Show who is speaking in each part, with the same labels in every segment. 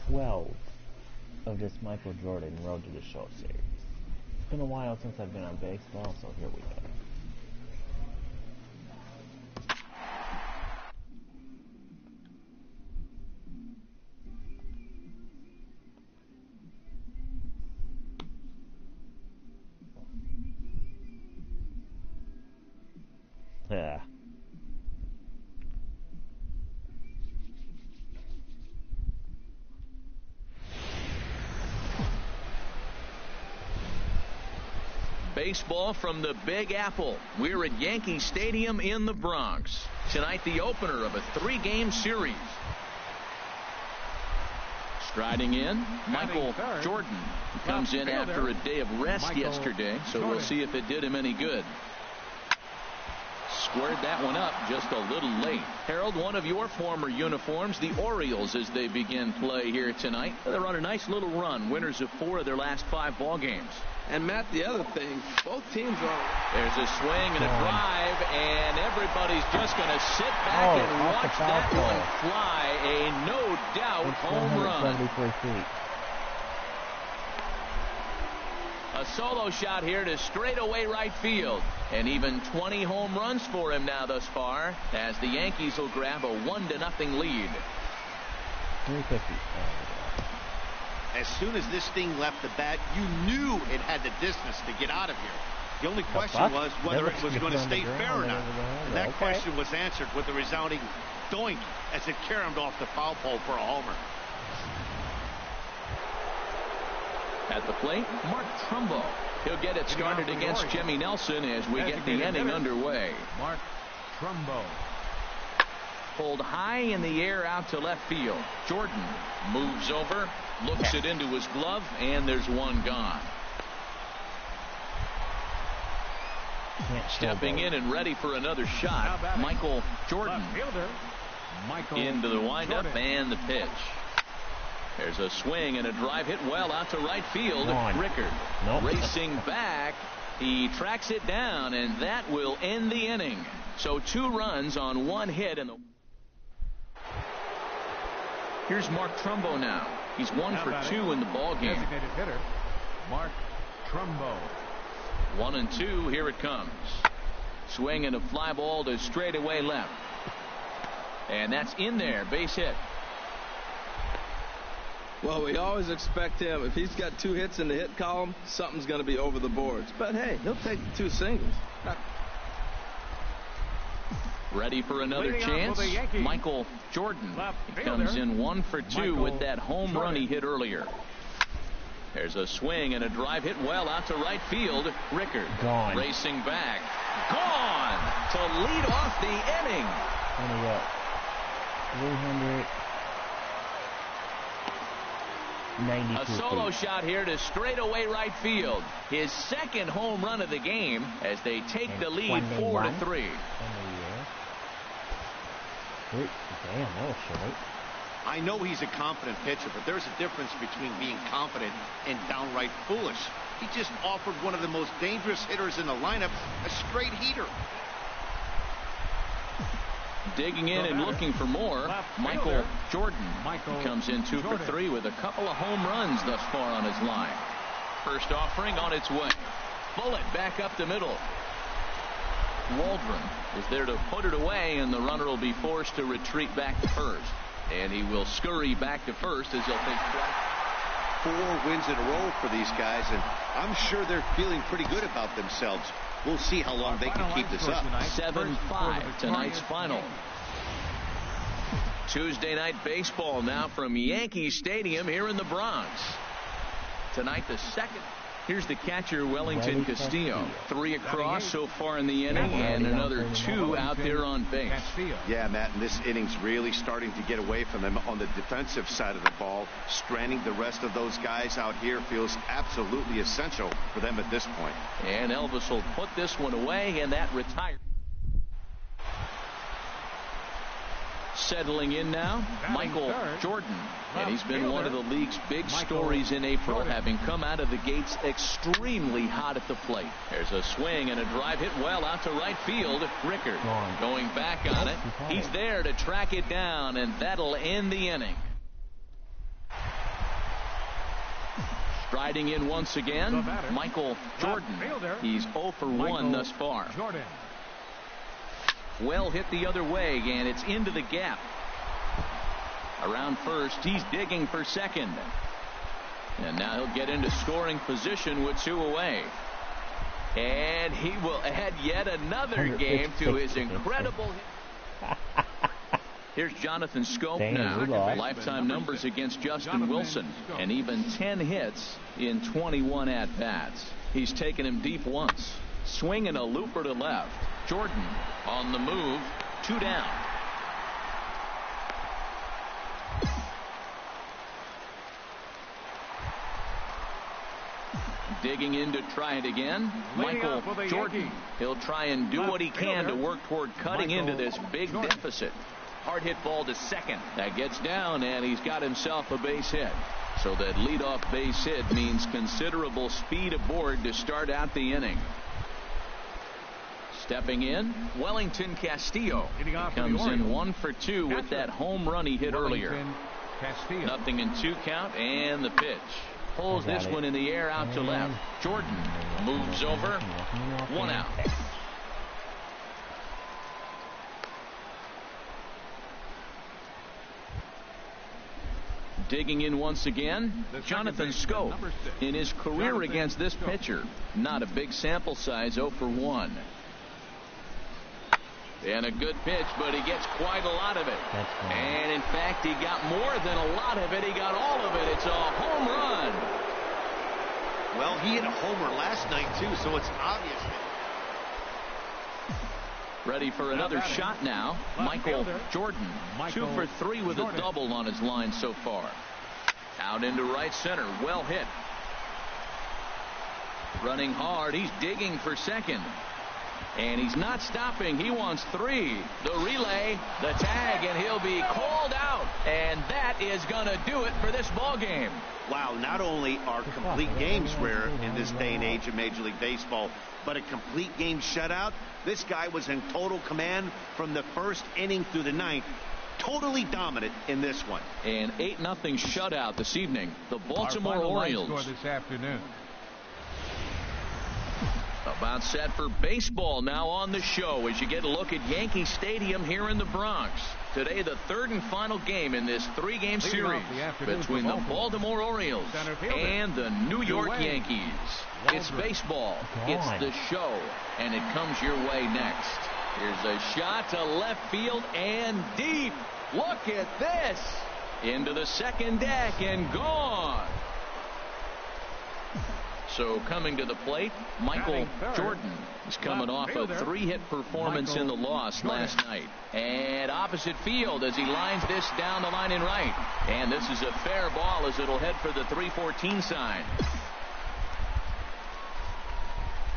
Speaker 1: 12 of this Michael Jordan Road to the Show series. It's been a while since I've been on baseball, so here we go. Yeah.
Speaker 2: Baseball from the Big Apple. We're at Yankee Stadium in the Bronx. Tonight, the opener of a 3-game series. Striding in, Michael Jordan comes in after a day of rest yesterday, so we'll see if it did him any good. Squared that one up just a little late. Harold, one of your former uniforms, the Orioles, as they begin play here tonight. They're on a nice little run, winners of 4 of their last 5 ball games.
Speaker 3: And Matt, the other thing, both teams are.
Speaker 2: There's a swing and a drive, and everybody's just going to sit back and watch that one fly. A no doubt home run.
Speaker 1: 73 feet.
Speaker 2: A solo shot here to straightaway right field. And even 20 home runs for him now thus far, as the Yankees will grab a 1-0 lead.
Speaker 1: 350.
Speaker 4: As soon as this thing left the bat, you knew it had the distance to get out of here. The only question was whether it was going to stay fair or not. And that question was answered with a resounding doink as it caromed off the foul pole for a homer.
Speaker 2: At the plate, Mark Trumbo. He'll get it started against Jimmy Nelson as we get the inning underway.
Speaker 5: Mark Trumbo.
Speaker 2: Pulled high in the air out to left field. Jordan moves over, looks it into his glove, and there's one gone. Stepping in and ready for another shot, Michael Jordan. Into the windup and the pitch. There's a swing and a drive hit well out to right field. Rickard racing back. He tracks it down, and that will end the inning. So 2 runs on 1 hit. Here's Mark Trumbo now. He's 1 for 2 in the ball game.
Speaker 5: Designated hitter, Mark Trumbo.
Speaker 2: 1-2. Here it comes. Swing and a fly ball to straightaway left. And that's in there. Base hit.
Speaker 3: Well, we always expect him, if he's got 2 hits in the hit column, something's going to be over the boards. But hey, he'll take 2 singles.
Speaker 2: Ready for another chance? Michael Jordan. He comes in 1 for 2 with that home run he hit earlier. There's a swing and a drive hit well out to right field. Rickard racing back. Gone to lead off the inning.
Speaker 1: 392
Speaker 2: a solo shot here to straightaway right field. His 2nd home run of the game as they take the lead 4-3.
Speaker 1: Damn, that was short.
Speaker 4: I know he's a confident pitcher, but there's a difference between being confident and downright foolish. He just offered one of the most dangerous hitters in the lineup a straight heater.
Speaker 2: Digging in and looking for more, Michael Jordan. He comes in 2 for 3 with a couple of home runs thus far on his line. First offering on its way. Bullet back up the middle. Waldron is there to put it away, and the runner will be forced to retreat back to first. And he will scurry back to first as he'll take
Speaker 4: 4 wins in a row for these guys, and I'm sure they're feeling pretty good about themselves. We'll see how long they can keep this up.
Speaker 2: 7-5 tonight's final. Tuesday night baseball now from Yankee Stadium here in the Bronx. Tonight the 2nd. Here's the catcher, Wellington Castillo. 3 across so far in the inning, and another 2 out there on base.
Speaker 4: Yeah, Matt, and this inning's really starting to get away from them on the defensive side of the ball. Stranding the rest of those guys out here feels absolutely essential for them at this point.
Speaker 2: And Elvis will put this one away, and that retires. Settling in now, Michael Jordan. And he's been one of the league's big stories in April, having come out of the gates extremely hot at the plate. There's a swing and a drive hit well out to right field. Rickard going back on it. He's there to track it down, and that'll end the inning. Striding in once again, Michael Jordan. He's 0 for 1 thus far. Well hit the other way, and it's into the gap. Around first, he's digging for second. And now he'll get into scoring position with 2 away. And he will add yet another game to his incredible hit. Here's Jonathan Schoop now. Lifetime numbers against Justin Wilson. And even 10 hits in 21 at-bats. He's taken him deep once. Swinging a looper to left. Jordan on the move. 2 down. Digging in to try it again, Michael Jordan. He'll try and do what he can to work toward cutting into this big deficit. Hard hit ball to second. That gets down, and he's got himself a base hit. So that leadoff base hit means considerable speed aboard to start out the inning. Stepping in, Wellington Castillo. He comes in 1 for 2 with that home run he hit earlier. Nothing in 2 count, and the pitch. Pulls this one in the air out to left. Jordan moves over. 1 out. Digging in once again, Jonathan Schoop. In his career against this pitcher, not a big sample size, 0 for 1. And a good pitch, but he gets quite a lot of it. And in fact, he got more than a lot of it. He got all of it. It's a home run.
Speaker 4: Well, he hit a homer last night, too, so it's obvious.
Speaker 2: Ready for another shot now. Michael Jordan. 2 for 3 with a double on his line so far. Out into right center. Well hit. Running hard. He's digging for second. And he's not stopping. He wants 3. The relay, the tag, and he'll be called out. And that is going to do it for this ball game.
Speaker 4: Wow, not only are complete games rare in this day and age of Major League Baseball, but a complete game shutout. This guy was in total command from the first inning through the 9th. Totally dominant in this one.
Speaker 2: An 8-0 shutout this evening. The Baltimore Orioles.
Speaker 5: Score this afternoon.
Speaker 2: About set for baseball now on the show as you get a look at Yankee Stadium here in the Bronx. Today, the 3rd and final game in this 3-game series between the Baltimore Orioles and the New York Yankees. It's baseball. It's the show, and it comes your way next. Here's a shot to left field and deep. Look at this. Into the second deck and gone. So coming to the plate, Michael Jordan is coming off a 3-hit performance in the loss last night. And opposite field as he lines this down the line in right. And this is a fair ball as it'll head for the 314 sign.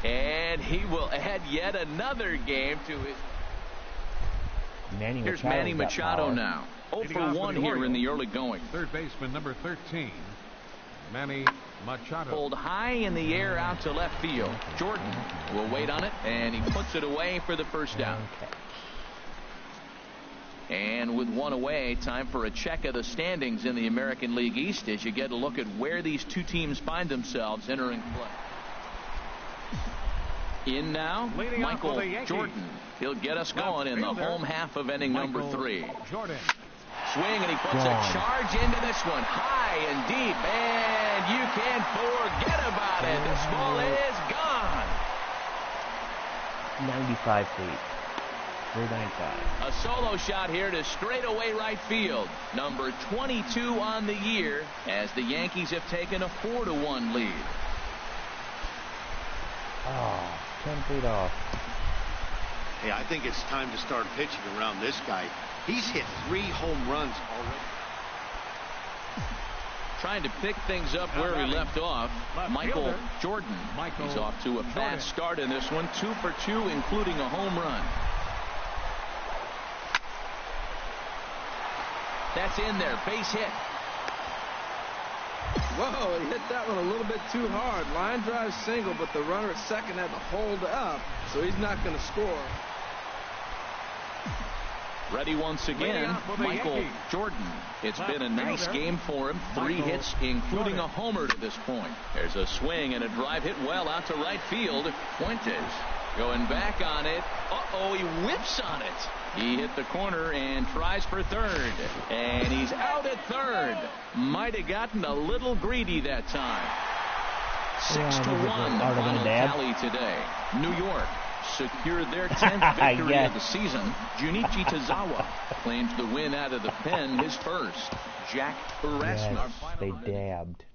Speaker 2: And he will add yet another game to his. Here's Manny Machado now. 0 for 1 here in the early going.
Speaker 5: Third baseman number 13. Manny Machado.
Speaker 2: Pulled high in the air out to left field. Jordan will wait on it, and he puts it away for the first down. And with 1 away, time for a check of the standings in the American League East as you get a look at where these 2 teams find themselves entering play. In now, Michael Jordan. He'll get us going in the home half of inning number 3.
Speaker 5: Jordan.
Speaker 2: Swing, and he puts a charge into this one. High and deep, and you can't forget about it. This ball is gone.
Speaker 1: 95 feet. 395.
Speaker 2: A solo shot here to straightaway right field. Number 22 on the year as the Yankees have taken a 4-1 lead.
Speaker 1: Oh, 10 feet off.
Speaker 4: Hey, I think it's time to start pitching around this guy. He's hit 3 home runs already.
Speaker 2: Trying to pick things up where he left off, Michael Jordan. He's off to a fast start in this one. 2 for 2, including a home run. That's in there. Base hit.
Speaker 3: Whoa, he hit that one a little bit too hard. Line drive single, but the runner at second had to hold up, so he's not going to score.
Speaker 2: Ready once again, Michael Jordan. It's been a nice game for him. 3 hits, including a homer to this point. There's a swing and a drive hit well out to right field. Fuentes going back on it. Uh-oh, he whips on it. He hit the corner and tries for third. And he's out at third. Might have gotten a little greedy that time. 6-1 the final tally today. New York secured their 10th victory of the season. Junichi Tazawa claims the win out of the pen, his first. Jack Erasmus.
Speaker 1: Yes, they dabbed.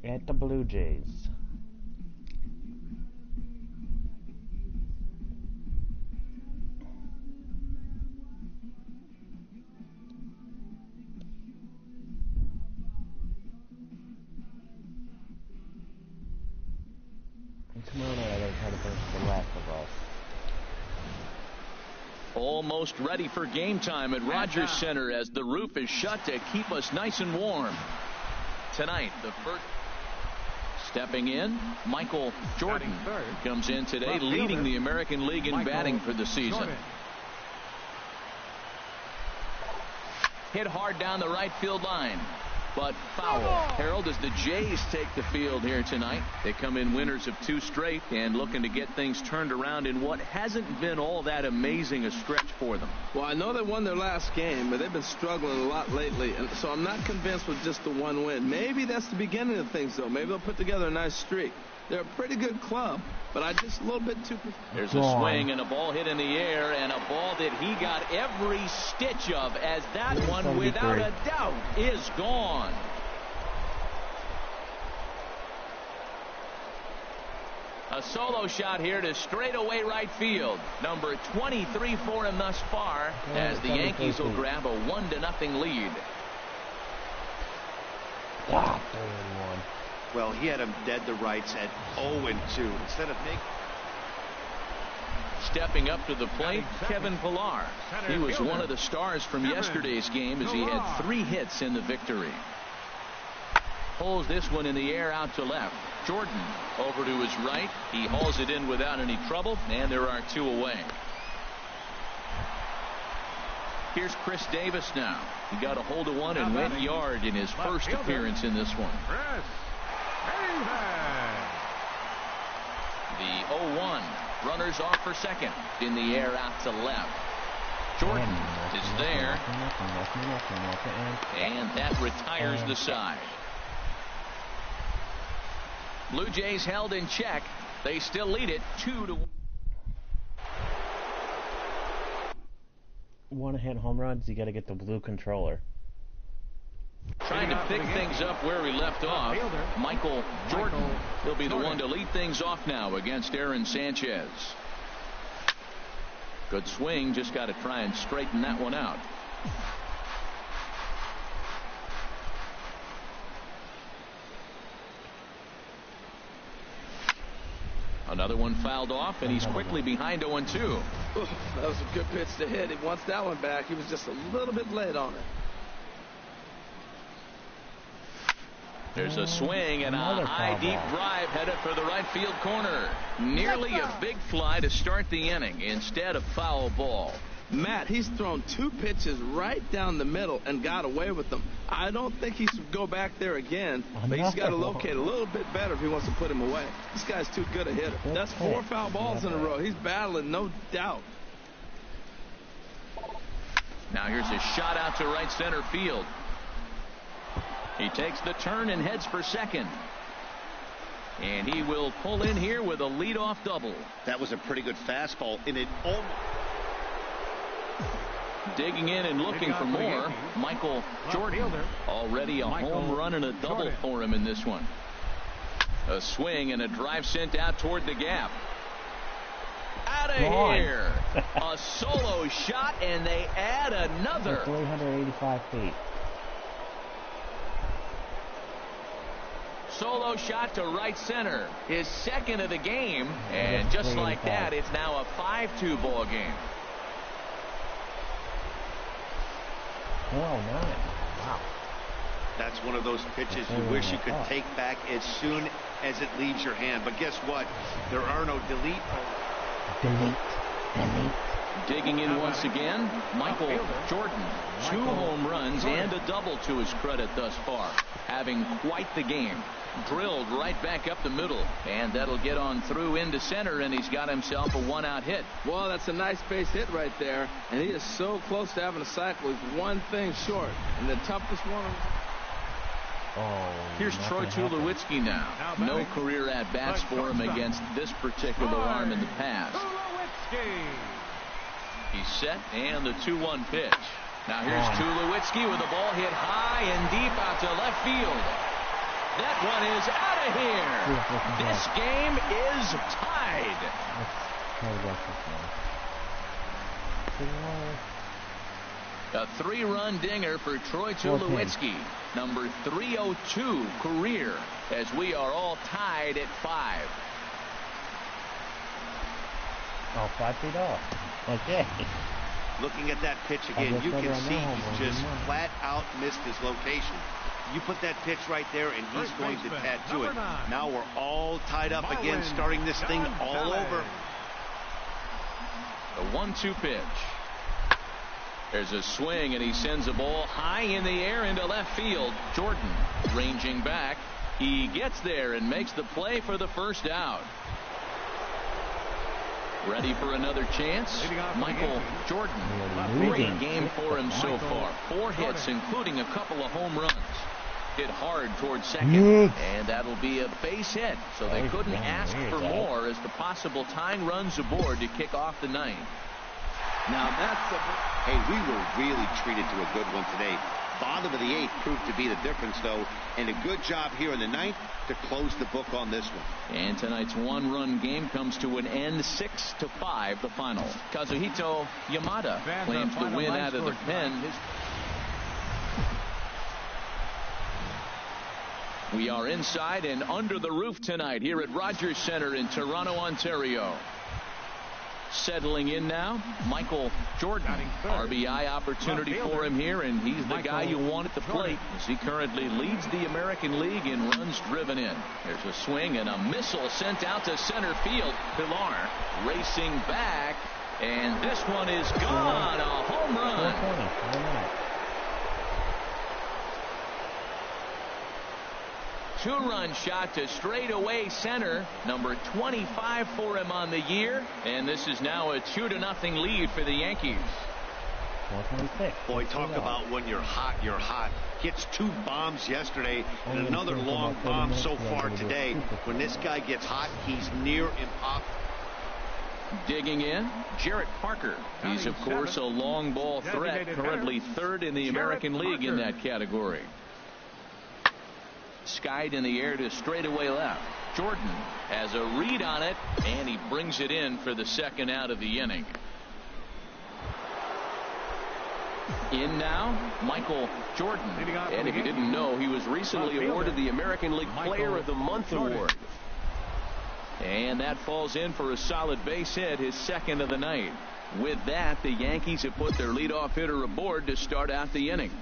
Speaker 1: At the Blue Jays. And tomorrow night I gotta try to finish The Last of Us.
Speaker 2: Almost ready for game time at Rogers Center as the roof is shut to keep us nice and warm. Tonight, the first. Stepping in, Michael Jordan comes in today, leading the American League in batting for the season. Hit hard down the right field line, but foul. Harold, as the Jays take the field here tonight, they come in winners of 2 straight and looking to get things turned around in what hasn't been all that amazing a stretch for them.
Speaker 3: Well, I know they won their last game, but they've been struggling a lot lately, and so I'm not convinced with just the 1 win. Maybe that's the beginning of things, though. Maybe they'll put together a nice streak. They're a pretty good club, but I just a little bit too.
Speaker 2: There's a swing and a ball hit in the air, and a ball that he got every stitch of, as that one, without a doubt, is gone. A solo shot here to straightaway right field. Number 23 for him thus far, as the Yankees will grab a 1-0 lead.
Speaker 1: Wow, 3-1.
Speaker 4: Well, he had him dead to rights at 0-2 instead of making.
Speaker 2: Stepping up to the plate, Kevin Pillar. He was one of the stars from yesterday's game as he had 3 hits in the victory. Pulls this one in the air out to left. Jordan over to his right. He hauls it in without any trouble, and there are 2 away. Here's Chris Davis now. He got a hold of one and went yard in his first appearance in this one. The 0-1. Runners off for second. In the air out to left. Jordan is there. And that retires the side. Blue Jays held in check. They still lead it 2-1.
Speaker 1: Want to hit home runs, you got to get the blue controller.
Speaker 2: Trying to pick things up where we left off. Michael Jordan. He'll be the one to lead things off now against Aaron Sanchez. Good swing. Just got to try and straighten that one out. Another one fouled off, and he's quickly behind 0-2.
Speaker 3: That was a good pitch to hit. He wants that one back. He was just a little bit late on it.
Speaker 2: There's a swing and a high, deep drive headed for the right field corner. Nearly a big fly to start the inning instead of foul ball.
Speaker 3: Matt, he's thrown 2 pitches right down the middle and got away with them. I don't think he should go back there again, but he's got to locate a little bit better if he wants to put him away. This guy's too good a hitter. That's 4 foul balls in a row. He's battling, no doubt.
Speaker 2: Now here's a shot out to right center field. He takes the turn and heads for second. And he will pull in here with a leadoff double.
Speaker 4: That was a pretty good fastball, and it almost.
Speaker 2: Digging in and looking for more, Michael Jordan. Already a home run and a double for him in this one. A swing and a drive sent out toward the gap. out of here. A solo shot, and they add another.
Speaker 1: 385 feet.
Speaker 2: Solo shot to right center. His second of the game. And just like that, it's now a 5-2 ball game.
Speaker 1: 409. Wow.
Speaker 4: That's one of those pitches you wish you could take back as soon as it leaves your hand. But guess what? There are no delete.
Speaker 2: Digging in once again, Michael Jordan. 2 home runs and a double to his credit thus far. Having quite the game. Drilled right back up the middle. And that'll get on through into center, and he's got himself a 1-out hit.
Speaker 3: Well, that's a nice base hit right there. And he is so close to having a cycle. He's one thing short. And the toughest one.
Speaker 2: Here's Troy Tulowitzki now. No career at-bats for him against this particular arm in the past. He's set, and the 2-1 pitch. Now here's Tulowitzki with the ball hit high and deep out to left field. That one is out of here. This game is tied. A 3-run dinger for Troy Tulowitzki. Number 302 career, as we are all tied at 5.
Speaker 1: 5 feet off. Okay.
Speaker 4: Looking at that pitch again, you can see he just flat out missed his location. You put that pitch right there, and he's going to tattoo it. Now we're all tied up again, starting this thing all over.
Speaker 2: The 1-2 pitch. There's a swing, and he sends a ball high in the air into left field. Jordan ranging back. He gets there and makes the play for the first out. Ready for another chance? Michael Jordan. Great game for him so far. 4 hits, including a couple of home runs. Hit hard towards second, and that'll be a base hit. So they couldn't ask for more as the possible tying runs aboard to kick off the 9th.
Speaker 4: Now that's hey, we were really treated to a good one today. Bottom of the 8th proved to be the difference, though, and a good job here in the 9th to close the book on this one.
Speaker 2: And tonight's 1-run game comes to an end, 6-5, the final. Kazuhito Yamada claims the win out of the pen. We are inside and under the roof tonight here at Rogers Center in Toronto, Ontario. Settling in now, Michael Jordan. RBI opportunity for him here, and he's the guy you want at the plate as he currently leads the American League in runs driven in. There's a swing and a missile sent out to center field. Pilar racing back, and this one is gone. A home run. 2-run shot to straightaway center. Number 25 for him on the year. And this is now a 2-0 lead for the Yankees.
Speaker 1: 426.
Speaker 4: Boy, talk about when you're hot, you're hot. Hits 2 bombs yesterday and another long bomb so far today. When this guy gets hot, he's near impossible.
Speaker 2: Digging in, Jarrett Parker. He's, of course, a long ball threat. Currently 3rd in the American League in that category. Skied in the air to straightaway left. Jordan has a read on it, and he brings it in for the 2nd out of the inning. In now, Michael Jordan. And if you didn't know, he was recently awarded the American League Player of the Month award. And that falls in for a solid base hit, his 2nd of the night. With that, the Yankees have put their leadoff hitter aboard to start out the inning.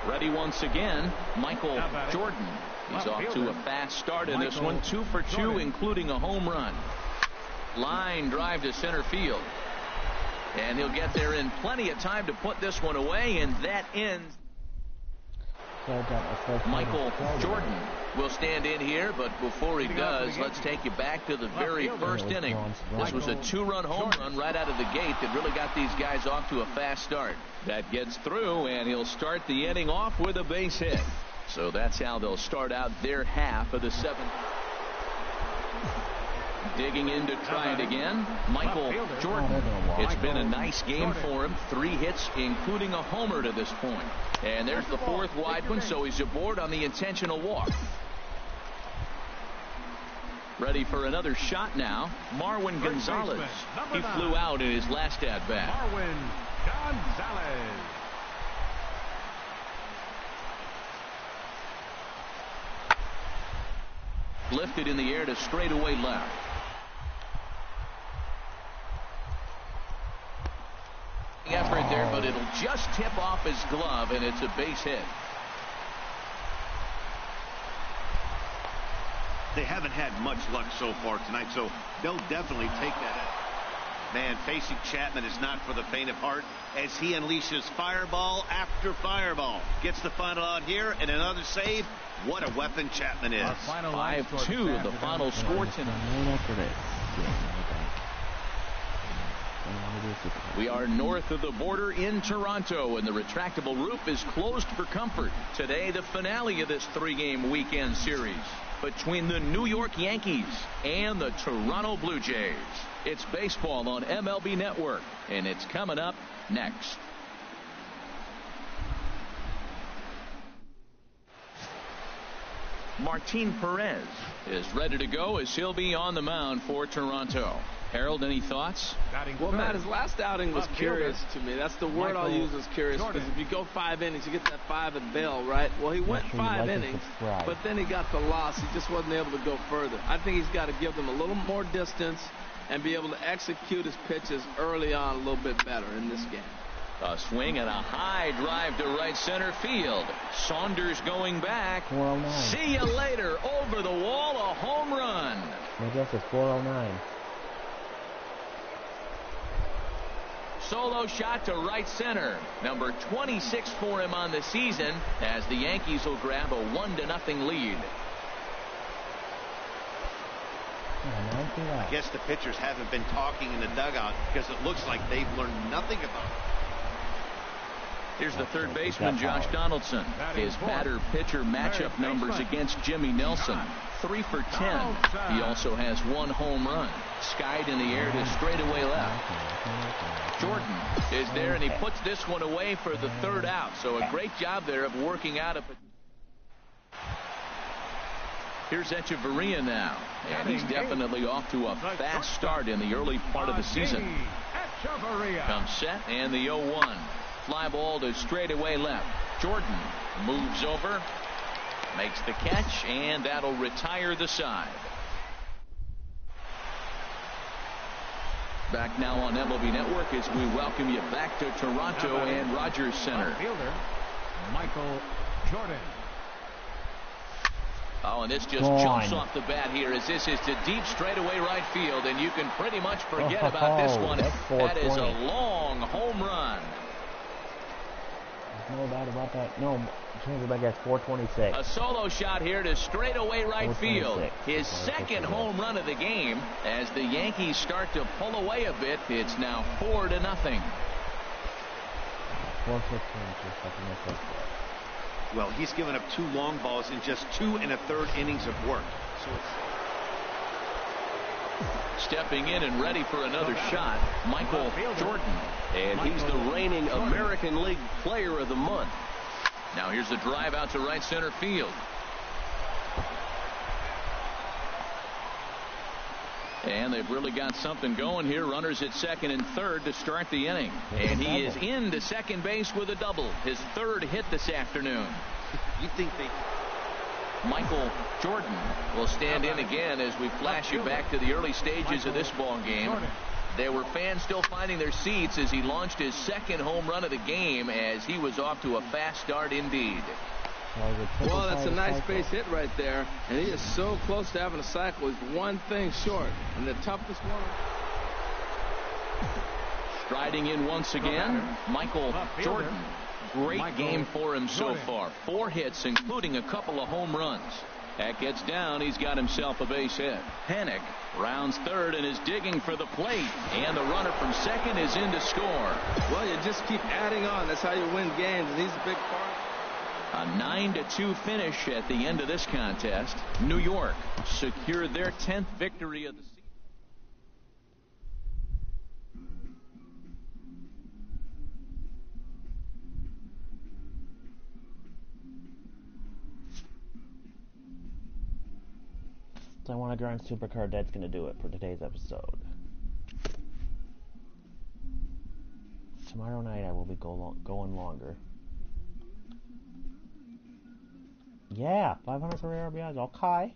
Speaker 2: Ready once again, Michael Jordan. He's off to a fast start in this one. 2 for 2, including a home run. Line drive to center field. And he'll get there in plenty of time to put this one away, and that ends. Michael Jordan will stand in here, but before he does, let's take you back to the very first inning. This was a 2-run home run right out of the gate that really got these guys off to a fast start. That gets through, and he'll start the inning off with a base hit. So that's how they'll start out their half of the 7th. Digging in to try it again, Michael Jordan. It's been a nice game for him. 3 hits, including a homer to this point. And there's the 4th wide one, so he's aboard on the intentional walk. Ready for another shot now. Marwin Gonzalez. He flew out in his last at-bat.
Speaker 5: Marwin Gonzalez.
Speaker 2: Lifted in the air to straightaway left. Effort there, but it'll just tip off his glove, and it's a base hit.
Speaker 4: They haven't had much luck so far tonight, so they'll definitely take that. Man, facing Chapman is not for the faint of heart as he unleashes fireball after fireball. Gets the final out here and another save. What a weapon Chapman is.
Speaker 2: 5-2 the final score tonight. We are north of the border in Toronto, and the retractable roof is closed for comfort. Today, the finale of this three-game weekend series between the New York Yankees and the Toronto Blue Jays. It's baseball on MLB Network, and it's coming up next. Martin Perez is ready to go as he'll be on the mound for Toronto. Harold, any thoughts?
Speaker 3: Well, Matt, his last outing was curious to me. That's the word I'll use, is curious, because if you go 5 innings, you get that 5 at Bell, right? Well, he went 5 innings, but then he got the loss. He just wasn't able to go further. I think he's got to give them a little more distance and be able to execute his pitches early on a little bit better in this game.
Speaker 2: A swing and a high drive to right center field. Saunders going back.
Speaker 1: 409.
Speaker 2: See you later. Over the wall, a home run.
Speaker 1: I guess it's 409.
Speaker 2: Solo shot to right center. Number 26 for him on the season as the Yankees will grab a 1-0 lead.
Speaker 4: I guess the pitchers haven't been talking in the dugout because it looks like they've learned nothing about it.
Speaker 2: Here's the third baseman, Josh Donaldson. His batter-pitcher matchup numbers against Jimmy Nelson. 3 for 10. He also has 1 home run. Skied in the air to straightaway left. Jordan is there, and he puts this one away for the 3rd out. So a great job there of working out of it. Here's Echeverria now, and he's definitely off to a fast start in the early part of the season. Comes set, and the 0-1. Fly ball to straightaway left. Jordan moves over, makes the catch, and that'll retire the side. Back now on MLB Network as we welcome you back to Toronto and Rogers Center.
Speaker 5: Fielder Michael Jordan.
Speaker 2: Oh, and this just jumps off the bat here as this is to deep straightaway right field, and you can pretty much forget about this one. That is a long home run.
Speaker 1: There's no doubt about that. No, change it back at 426.
Speaker 2: A solo shot here to straightaway right field. His second home run of the game as the Yankees start to pull away a bit. It's now 4-0.
Speaker 1: 415 for second.
Speaker 4: Well, he's given up 2 long balls in just 2 1/3 innings of work. So
Speaker 2: stepping in and ready for another shot, Michael Jordan.
Speaker 6: And he's the reigning American League Player of the Month.
Speaker 2: Now here's the drive out to right center field. And they've really got something going here. Runners at second and third to start the inning. And he is into second base with a double. His 3rd hit this afternoon.
Speaker 4: You think they...
Speaker 2: Michael Jordan will stand in again as we flash you back to the early stages of this ball game. There were fans still finding their seats as he launched his 2nd home run of the game as he was off to a fast start indeed.
Speaker 3: Well, that's a nice base hit right there, and he is so close to having a cycle. He's one thing short, and the toughest one.
Speaker 2: Striding in once again, Michael Jordan. Great game for him so far. 4 hits, including a couple of home runs. That gets down. He's got himself a base hit. Panik rounds 3rd and is digging for the plate. And the runner from second is in to score.
Speaker 3: Well, you just keep adding on. That's how you win games, and he's a big part.
Speaker 2: A 9-2 finish at the end of this contest. New York secured their 10th victory of the season.
Speaker 1: So I want to grind Supercard. That's going to do it for today's episode. Tomorrow night I will be going longer. Yeah, 500 for RBIs. Okay.